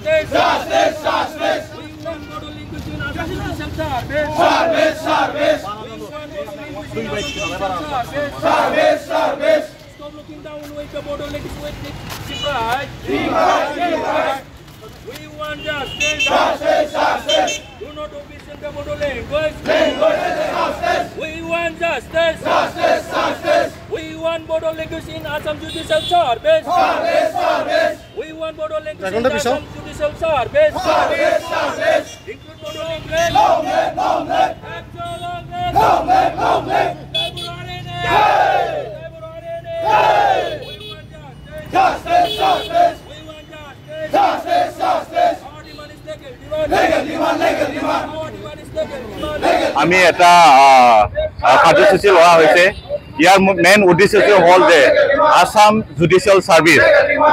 justice. Justice, justice. We want Bodo linguist in Assam Judicial Service. Service, service. We want Bodo linguist in Assam Judicial Service. Service, service. Stop looking down with the Bodo linguist with right. Right. We want justice. Justice, justice. Do not omission the Bodo language. Language is justice. We want justice. Justice, justice. We want Bodo language in Assam Judicial Service. Service, service. We want Bodo language in Assam Judicial Service. Service, service. Include Bodo language. Long live, long live. Actual long live. Long live, long live. We want justice. Justice, justice. We want justice. Justice, justice. Our demand is legal demand. Legal demand, legal demand. Our demand is legal demand. আমি এটা কাৰ্যসূচী লোৱা হৈছে ইয়াৰ main উদ্দেশ্যটো হ'ল যে Assam judicial service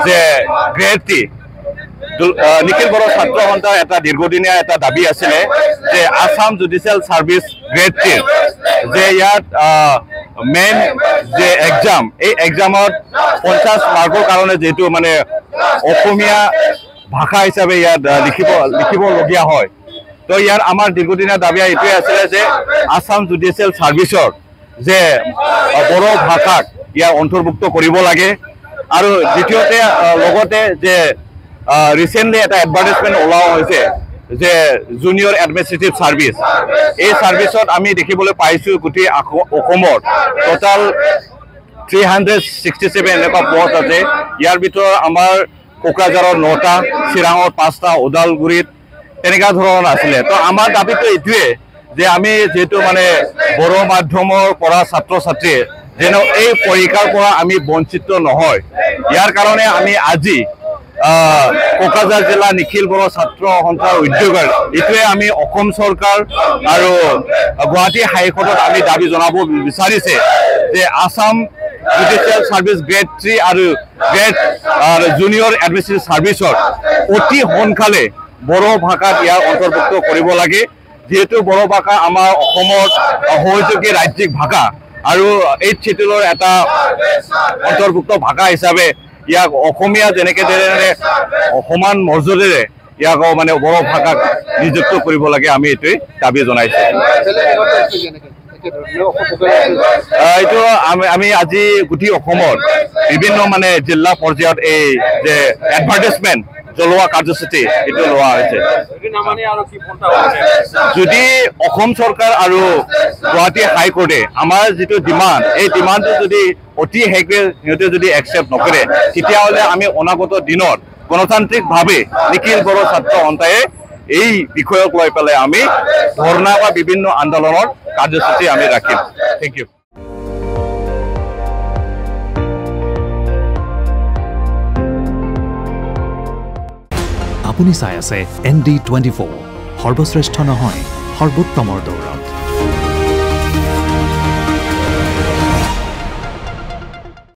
যে grade 3 Nikhil Bodo ছাত্ৰ সন্থাৰ এটা দীৰ্ঘদিনীয়া এটা দাবী আছিলে যে আসাম জুডিচিয়েল সাৰ্ভিস গ্ৰেড 3 যে ইয়াত মেইন যে এক্সাম এই এক্সামত 50 মাৰ্কৰ কাৰণে যেটো মানে অসমীয়া ভাষা হিচাপে ইয়াত লিখিবলগীয়া হয় তো ইয়াৰ আমাৰ দীৰ্ঘদিনীয়া দাবী এইটোৱে আছিলে যে আসাম জুডিচিয়েল সাৰ্ভিসৰ যে বড়ো ভাষাক ইয়াৰ অন্তৰ্ভুক্ত কৰিব লাগে আৰু দ্বিতীয়তে লগতে যে ৰিসেন্টলি এটা এডভাৰটাইজমেন্ট ওলোৱা হৈছে যে জুনিয়ৰ এডমিনিষ্ট্ৰেটিভ সাৰ্ভিস এই সাৰ্ভিসত আমি দেখিবলৈ পাইছো গুটি অসমৰ টোটাল 367 এনেকুৱা পোষ্ট আছে ইয়াৰ ভিতৰত আমাৰ কোকৰাঝাৰৰ 9টা চিৰাঙৰ 5টা ওদালগুৰিত এনেকা ধৰণৰ আছিলে তো আমাৰ দাবীটো এইটোৱে যে আমি যেটো মানে বড়ো মাধ্যমৰ পৰা ছাত্ৰ ছাত্ৰী যেন এই পৰীক্ষাৰ পৰা আমি বঞ্চিত নহয় ইয়াৰ কাৰণে আমি আজি কোকৰাঝাৰ জিলা নিখিল বড়ো ছাত্ৰ সন্থাৰ উদ্যোগৰ ইটোৱে আমি অসম চৰকাৰ আৰু গুৱাহাটী হাইকোৰ্টত আমি দাবী জনাব বিচাৰিছে যে আসাম জুডিচিয়েল সাৰ্ভিস গ্ৰেড 3 আৰু গ্ৰেড জুনিয়ৰ এডমিনিষ্ট্ৰেটিভ সাৰ্ভিসৰ অতি সোনকালে বড়ো ভাষাত ইয়াৰ অন্তৰ্ভুক্ত কৰিব লাগে যেহেতু বড়ো ভাষা আমাৰ অসমৰ সহযোগী ৰাজ্যিক ভাষা আৰু এই চিটুলৰ এটা অন্তৰ্ভুক্ত ভাষা হিচাপে ইয়াক অসমীয়া যেনেকে সমান মৰ্যাদাৰে ইয়াক মানে বড়ো ভাষাক নিযুক্ত কৰিব লাগে আমি এইটোৱে দাবী জনাইছো এইটো আমি আজি গুটি অসমত বিভিন্ন মানে জিলা পৰ্যায়ত এই যে এডভাৰটাইজমেন্ট জলোৱা কাৰ্যসূচী এইটো লোৱা হৈছে যদি অসম চৰকাৰ আৰু গুৱাহাটী হাইকোৰ্টে আমাৰ যেটো ডিমান্ড এই ডিমান্ডটো যদি অতি হেগে সিহঁতে যদি একচেপ্ট নকৰে তেতিয়াহ'লে আমি অনাগত দিনত গণতান্ত্ৰিকভাৱে নিখিল বড়ো ছাত্ৰ সন্থাই এই বিষয়ক লৈ পেলাই আমি ধৰ্ণা বা বিভিন্ন আন্দোলনৰ কাৰ্যসূচী আমি ৰাখিম থ্যাংক ইউ আপুনি চাই আছে ND24 সৰ্বশ্ৰেষ্ঠ নহয় সৰ্বোত্তমৰ দৌৰত